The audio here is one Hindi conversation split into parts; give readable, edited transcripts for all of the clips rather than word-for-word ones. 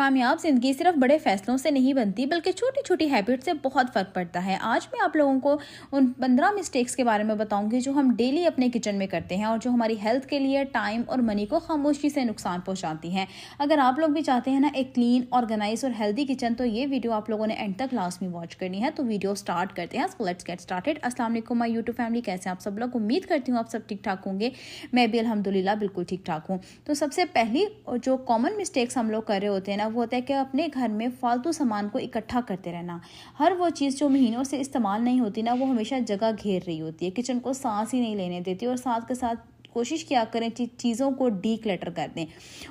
कामयाब जिंदगी सिर्फ बड़े फैसलों से नहीं बनती बल्कि छोटी छोटी हैबिट से बहुत फ़र्क पड़ता है। आज मैं आप लोगों को उन 15 मिस्टेक्स के बारे में बताऊंगी जो हम डेली अपने किचन में करते हैं और जो हमारी हेल्थ के लिए, टाइम और मनी को खामोशी से नुकसान पहुंचाती हैं। अगर आप लोग भी चाहते हैं ना एक क्लीन, ऑर्गेनाइज और हेल्दी किचन, तो ये वीडियो आप लोगों ने एंड तक लास्ट में वॉच करनी है। तो वीडियो स्टार्ट करते हैं। So let's get started. अस्सलाम वालेकुम माय यूट्यूब फैमिली, कैसे आप सब लोग? उम्मीद करती हूँ आप सब ठीक ठाक होंगे। मैं भी अल्हम्दुलिल्लाह बिल्कुल ठीक ठाक हूँ। तो सबसे पहली जो कॉमन मिस्टेक्स हम लोग कर रहे होते हैं ना, वो होता है कि अपने घर में फालतू सामान को इकट्ठा करते रहना। हर वो चीज़ जो महीनों से इस्तेमाल नहीं होती ना, वो हमेशा जगह घेर रही होती है, किचन को सांस ही नहीं लेने देती। और साथ के साथ कोशिश किया करें चीज़ों को डी क्लटर कर दें।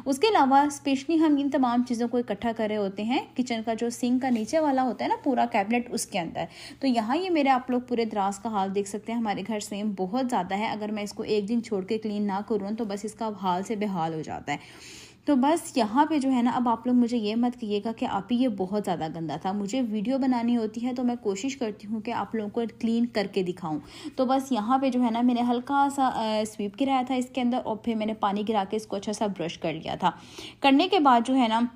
उसके अलावा स्पेशली हम इन तमाम चीज़ों को इकट्ठा कर रहे होते हैं किचन का जो सिंक का नीचे वाला होता है ना, पूरा कैबिनेट उसके अंदर। तो यहाँ ये मेरे आप लोग पूरे दराज का हाल देख सकते हैं। हमारे घर सेम बहुत ज़्यादा है। अगर मैं इसको एक दिन छोड़ के क्लीन ना करूँ तो बस इसका हाल से बेहाल हो जाता है। तो बस यहाँ पे जो है ना, अब आप लोग मुझे ये मत कहिएगा कि आप ही ये बहुत ज़्यादा गंदा था। मुझे वीडियो बनानी होती है तो मैं कोशिश करती हूँ कि आप लोगों को क्लीन करके दिखाऊं। तो बस यहाँ पे जो है ना, मैंने हल्का सा स्वीप गिराया था इसके अंदर और फिर मैंने पानी गिरा के इसको अच्छा सा ब्रश कर लिया था। करने के बाद जो है ना,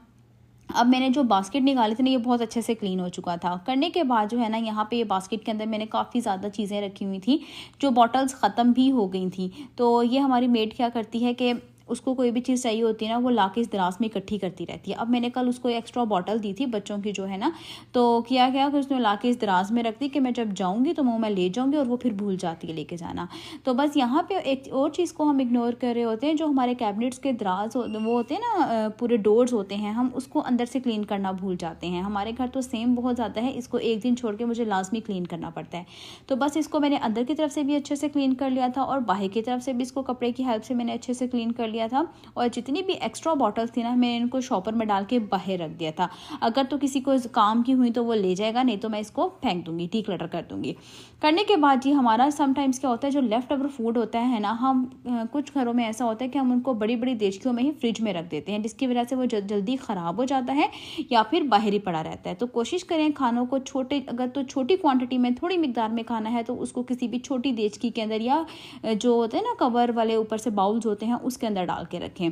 अब मैंने जो बास्केट निकाली थी ना, ये बहुत अच्छे से क्लीन हो चुका था। करने के बाद जो है ना, यहाँ पे ये बास्केट के अंदर मैंने काफ़ी ज़्यादा चीज़ें रखी हुई थी जो बॉटल्स ख़त्म भी हो गई थी। तो ये हमारी मेड क्या करती है कि उसको कोई भी चीज़ चाहिए होती है ना, वो लाके इस दराज में इकट्ठी करती रहती है। अब मैंने कल उसको एक्स्ट्रा बॉटल दी थी बच्चों की जो है ना, तो किया कि उसने लाके इस दराज में रख दी कि मैं जब जाऊँगी तो मैं ले जाऊँगी, और वो फिर भूल जाती है लेके जाना। तो बस यहाँ पे एक और चीज़ को हम इग्नोर कर रहे होते हैं। जो हमारे कैबिनेट्स के दराज वो होते हैं ना, पूरे डोर्स होते हैं, हम उसको अंदर से क्लीन करना भूल जाते हैं। हमारे घर तो सेम बहुत ज़्यादा है, इसको एक दिन छोड़ के मुझे लाजमी क्लीन करना पड़ता है। तो बस इसको मैंने अंदर की तरफ से भी अच्छे से क्लीन कर लिया था और बाहर की तरफ से भी इसको कपड़े की हेल्प से मैंने अच्छे से क्लीन कर लिया था। और जितनी भी एक्स्ट्रा बॉटल्स थी ना, मैंने इनको शॉपर में डाल के बाहर रख दिया था। अगर तो किसी को काम की हुई तो वो ले जाएगा, नहीं तो मैं इसको फेंक दूंगी, डी क्लटर कर दूंगी। करने के बाद जी हमारा समटाइम्स क्या होता है, जो लेफ्ट ओवर फूड होता है ना, हम कुछ घरों में ऐसा होता है कि हम उनको बड़ी बड़ी देचकियों में ही फ्रिज में रख देते हैं, जिसकी वजह से वो जल्दी ख़राब हो जाता है या फिर बाहर ही पड़ा रहता है। तो कोशिश करें खानों को अगर तो छोटी क्वांटिटी में, थोड़ी मिकदार में खाना है तो उसको किसी भी छोटी देचकी के अंदर, या जो होते हैं ना कवर वाले ऊपर से बाउल्स होते हैं, उसके अंदर डाल के रखें।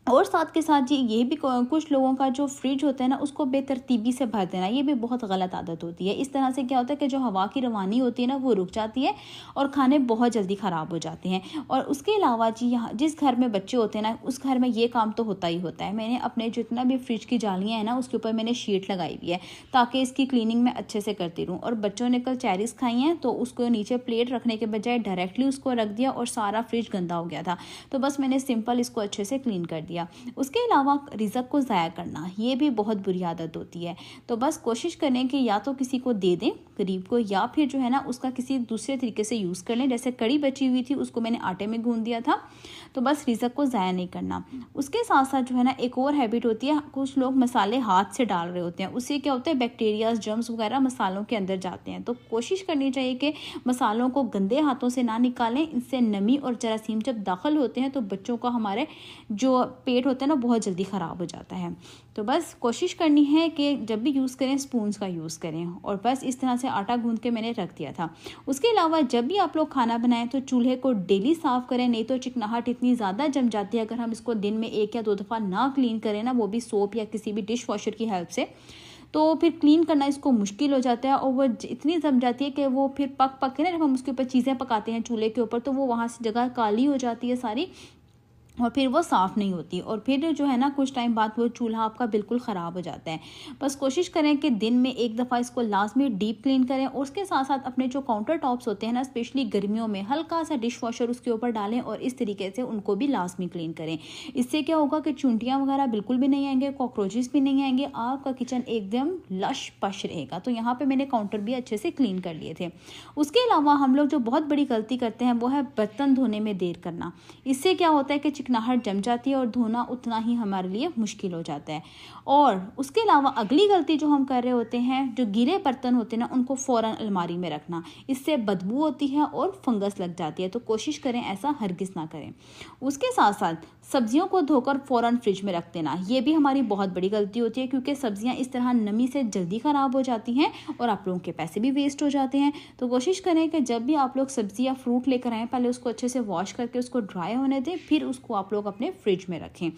और साथ के साथ जी ये भी कुछ लोगों का जो फ्रिज होता है ना, उसको बेतरतीबी से भर देना, ये भी बहुत गलत आदत होती है। इस तरह से क्या होता है कि जो हवा की रवानी होती है ना, वो रुक जाती है और खाने बहुत जल्दी ख़राब हो जाते हैं। और उसके अलावा जी यहाँ जिस घर में बच्चे होते हैं ना, उस घर में ये काम तो होता ही होता है। मैंने अपने जितना भी फ्रिज की जालियाँ हैं ना, उसके ऊपर मैंने शीट लगाई हुई है ताकि इसकी क्लीनिंग मैं अच्छे से करती रहूँ। और बच्चों ने कल चेरीज़ खाई हैं तो उसको नीचे प्लेट रखने के बजाय डायरेक्टली उसको रख दिया और सारा फ्रिज गंदा हो गया था। तो बस मैंने सिंपल इसको अच्छे से क्लीन कर दिया। उसके अलावा रिज़्क को ज़ाया करना, ये भी बहुत बुरी आदत होती है। तो बस कोशिश करें कि या तो किसी को दे दें गरीब को, या फिर जो है ना उसका किसी दूसरे तरीके से यूज़ कर लें। जैसे कड़ी बची हुई थी, उसको मैंने आटे में गूंद दिया था। तो बस रिज़्क को ज़ाया नहीं करना। उसके साथ साथ जो है ना, एक और हैबिट होती है, कुछ लोग मसाले हाथ से डाल रहे होते हैं। उससे क्या होता है, बैक्टीरियाज, जर्म्स वगैरह मसालों के अंदर जाते हैं। तो कोशिश करनी चाहिए कि मसालों को गंदे हाथों से ना निकालें। इससे नमी और जरासीम जब दाखिल होते हैं तो बच्चों का, हमारे जो पेट होता है ना, बहुत जल्दी ख़राब हो जाता है। तो बस कोशिश करनी है कि जब भी यूज़ करें स्पून्स का यूज़ करें। और बस इस तरह से आटा गूंद के मैंने रख दिया था। उसके अलावा जब भी आप लोग खाना बनाएं तो चूल्हे को डेली साफ़ करें, नहीं तो चिकनाहट इतनी ज़्यादा जम जाती है अगर हम इसको दिन में 1 या 2 दफ़ा ना क्लीन करें ना, वो भी सोप या किसी भी डिश वॉशर की हेल्प से, तो फिर क्लीन करना इसको मुश्किल हो जाता है। और वो इतनी जम जाती है कि वो फिर पक के ना, जब हम उसके ऊपर चीज़ें पकाते हैं चूल्हे के ऊपर, तो वो वहाँ से जगह काली हो जाती है सारी और फिर वो साफ़ नहीं होती। और फिर जो है ना, कुछ टाइम बाद वो चूल्हा आपका बिल्कुल ख़राब हो जाता है। बस कोशिश करें कि दिन में 1 दफ़ा इसको लाजमी डीप क्लीन करें। और उसके साथ साथ अपने जो काउंटर टॉप्स होते हैं ना, स्पेशली गर्मियों में, हल्का सा डिश वॉशर उसके ऊपर डालें और इस तरीके से उनको भी लाजमी क्लीन करें। इससे क्या होगा कि चुंटियाँ वगैरह बिल्कुल भी नहीं आएंगे, कॉकरोचेस भी नहीं आएंगे, आपका किचन एकदम लश पश रहेगा। तो यहाँ पर मैंने काउंटर भी अच्छे से क्लीन कर लिए थे। उसके अलावा हम लोग जो बहुत बड़ी गलती करते हैं वो है बर्तन धोने में देर करना। इससे क्या होता है कि चिकनाहट जम जाती है और धोना उतना ही हमारे लिए मुश्किल हो जाता है। और उसके अलावा अगली गलती जो हम कर रहे होते हैं, जो गीले बर्तन होते हैं ना, उनको फ़ौरन अलमारी में रखना। इससे बदबू होती है और फंगस लग जाती है। तो कोशिश करें ऐसा हरगिज़ ना करें। उसके साथ साथ सब्जियों को धोकर फ़ौरन फ्रिज में रख देना, ये भी हमारी बहुत बड़ी गलती होती है, क्योंकि सब्जियां इस तरह नमी से जल्दी ख़राब हो जाती हैं और आप लोगों के पैसे भी वेस्ट हो जाते हैं। तो कोशिश करें कि जब भी आप लोग सब्जी या फ्रूट लेकर आएँ, पहले उसको अच्छे से वॉश करके उसको ड्राई होने दें, फिर उसको आप लोग अपने फ्रिज में रखें।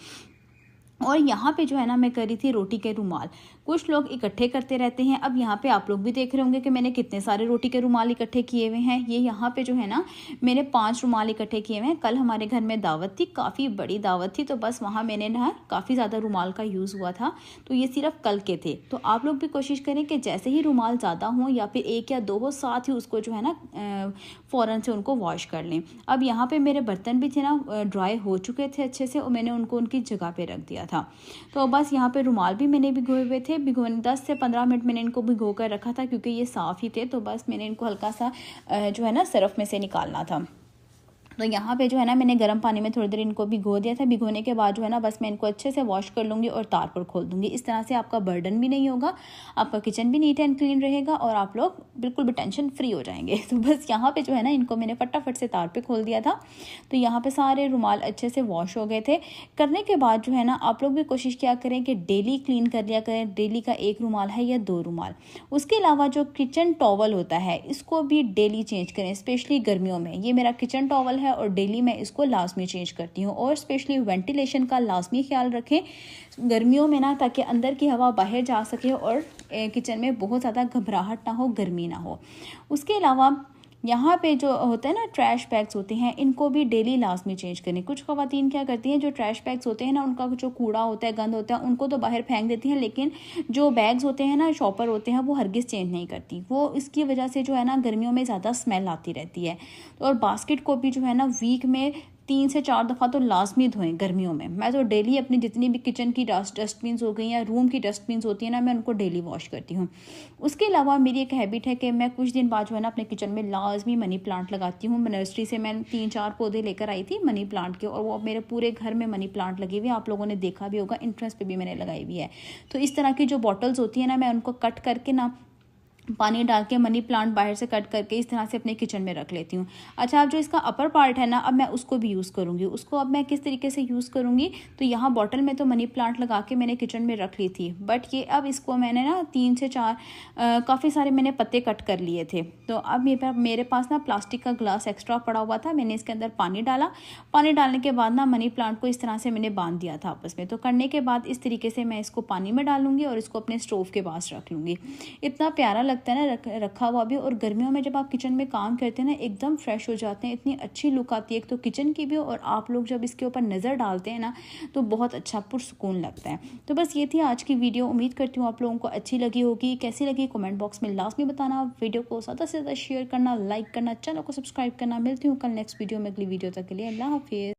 और यहाँ पे जो है ना मैं कर रही थी रोटी के रुमाल। कुछ लोग इकट्ठे करते रहते हैं। अब यहाँ पे आप लोग भी देख रहे होंगे कि मैंने कितने सारे रोटी के रुमाल इकट्ठे किए हुए हैं। ये यहाँ पे जो है ना मैंने 5 रुमाल इकट्ठे किए हुए हैं। कल हमारे घर में दावत थी, काफ़ी बड़ी दावत थी, तो बस वहाँ मैंने ना काफ़ी ज़्यादा रुमाल का यूज़ हुआ था। तो ये सिर्फ कल के थे। तो आप लोग भी कोशिश करें कि जैसे ही रुमाल ज़्यादा हों या फिर 1 या 2 हो, साथ ही उसको जो है ना फ़ौरन से उनको वॉश कर लें। अब यहाँ पे मेरे बर्तन भी थे ना ड्राई हो चुके थे अच्छे से, और मैंने उनको उनकी जगह पे रख दिया था। तो बस यहाँ पे रुमाल भी मैंने भिगोए हुए थे। 10 से 15 मिनट मैंने इनको भिगो कर रखा था, क्योंकि ये साफ़ ही थे। तो बस मैंने इनको हल्का सा जो है ना सरफ में से निकालना था। तो यहाँ पे जो है ना मैंने गर्म पानी में थोड़ी देर इनको भिगो दिया था। भिगोने के बाद जो है ना बस मैं इनको अच्छे से वॉश कर लूँगी और तार पर खोल दूँगी। इस तरह से आपका बर्डन भी नहीं होगा, आपका किचन भी नीट एंड क्लीन रहेगा, और आप लोग बिल्कुल भी टेंशन फ्री हो जाएंगे। तो बस यहाँ पे जो है ना इनको मैंने फटाफट से तार पर खोल दिया था। तो यहाँ पर सारे रुमाल अच्छे से वॉश हो गए थे। करने के बाद जो है ना आप लोग भी कोशिश किया करें कि डेली क्लीन कर लिया करें। डेली का 1 रुमाल है या 2 रुमाल। उसके अलावा जो किचन टॉवल होता है इसको भी डेली चेंज करें, स्पेशली गर्मियों में। ये मेरा किचन टॉवल है और डेली मैं इसको लाजमी चेंज करती हूँ। और स्पेशली वेंटिलेशन का लाजमी ख्याल रखें गर्मियों में ना, ताकि अंदर की हवा बाहर जा सके और किचन में बहुत ज़्यादा घबराहट ना हो, गर्मी ना हो। उसके अलावा यहाँ पे जो होता है ना ट्रैश बैग्स होते हैं, इनको भी डेली लाजमी चेंज करें। कुछ ख़वातीन क्या करती हैं, जो ट्रैश बैग्स होते हैं ना उनका जो कूड़ा होता है, गंद होता है, उनको तो बाहर फेंक देती हैं, लेकिन जो बैग्स होते हैं ना, शॉपर होते हैं, वो हरगिज़ चेंज नहीं करती। वो इसकी वजह से जो है ना गर्मियों में ज़्यादा स्मेल आती रहती है। और बास्केट को भी जो है ना वीक में 3 से 4 दफ़ा तो लाजमी धोएं गर्मियों में। मैं तो डेली अपनी जितनी भी किचन की डस्टबिन्स हो गई या रूम की डस्टबिन्स होती है ना, मैं उनको डेली वॉश करती हूँ। उसके अलावा मेरी एक हैबिट है कि मैं कुछ दिन बाद जो है ना अपने किचन में लाजमी मनी प्लांट लगाती हूँ। नर्सरी से मैं 3-4 पौधे लेकर आई थी मनी प्लांट के, और वो मेरे पूरे घर में मनी प्लांट लगे हुए हैं। आप लोगों ने देखा भी होगा, एंट्रेंस पे भी मैंने लगाई हुई है। तो इस तरह की जो बॉटल्स होती है ना, मैं उनको कट करके ना पानी डाल के मनी प्लांट बाहर से कट करके इस तरह से अपने किचन में रख लेती हूँ। अच्छा, अब जो इसका अपर पार्ट है ना, अब मैं उसको भी यूज़ करूँगी। उसको अब मैं किस तरीके से यूज़ करूँगी, तो यहाँ बॉटल में तो मनी प्लांट लगा के मैंने किचन में रख ली थी, बट ये अब इसको मैंने ना 3 से 4 काफ़ी सारे मैंने पत्ते कट कर लिए थे। तो अब मेरे पास ना प्लास्टिक का ग्लास एक्स्ट्रा पड़ा हुआ था। मैंने इसके अंदर पानी डाला। पानी डालने के बाद ना मनी प्लांट को इस तरह से मैंने बांध दिया था आपस में। तो करने के बाद इस तरीके से मैं इसको पानी में डालूंगी और इसको अपने स्टोव के पास रख लूँगी। इतना प्यारा लगता है ना रखा हुआ भी। और गर्मियों में जब आप किचन में काम करते हैं ना, एकदम फ्रेश हो जाते हैं, इतनी अच्छी लुक आती है एक तो किचन की भी, और आप लोग जब इसके ऊपर नज़र डालते हैं ना तो बहुत अच्छा पुरसुकून लगता है। तो बस ये थी आज की वीडियो। उम्मीद करती हूँ आप लोगों को अच्छी लगी होगी। कैसी लगी कमेंट बॉक्स में लाजमी बताना। वीडियो को ज़्यादा से ज़्यादा शेयर करना, लाइक करना, चैनल को सब्सक्राइब करना। मिलती हूँ कल नेक्स्ट वीडियो में। अगली वीडियो तक के लिए अल्लाह हाफिज़।